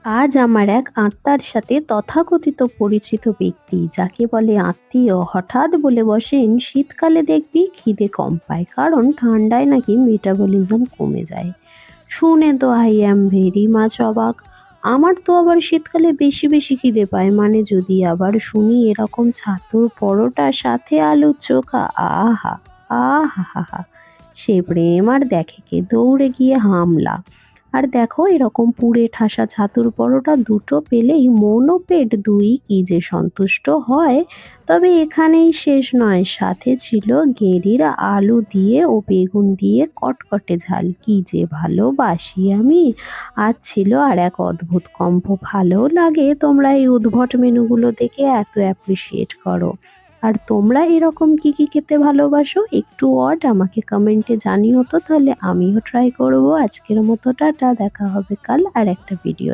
আজ আমার এক আত্মার সাথে তথাকথিত পরিচিত ব্যক্তি যাকে বলে আত্মীয় হঠাৎ বলে বসেন শীতকালে দেখবি খিদে কম পায় কারণ ঠান্ডায় নাকি মেটাবলিজম কমে যায়। শুনে তো আই অ্যাম ভেরি মাচ অবাক। আমার তো আবার শীতকালে বেশি বেশি খিদে পায়, মানে যদি আবার শুনি এরকম ছাতুর পরোটা সাথে আলুর চোখা, আহা আহা হা হা, সে প্রেম আর দেখে কে দৌড়ে গিয়ে হামলা। আর দেখো এরকম পুড়ে ঠাসা ছাতুর পরোটা দুটো পেলেই মন ও পেট দুই কি যে সন্তুষ্ট হয়। তবে এখানেই শেষ নয়, সাথে ছিল গেঁড়ির আলু দিয়ে ও বেগুন দিয়ে কটকটে ঝাল, কি যে ভালোবাসি আমি। আর ছিল আর এক অদ্ভুত কম্বো, ভালো লাগে তোমরা এই উদ্ভট মেনুগুলো দেখে এত অ্যাপ্রিসিয়েট করো। আর তোমরা এরকম কি কি খেতে ভালোবাসো একটু আমাকে কমেন্টে জানিও তো, তাহলে আমিও ট্রাই করব। আজকের মতো টাটা, দেখা হবে কাল আর একটা ভিডিও।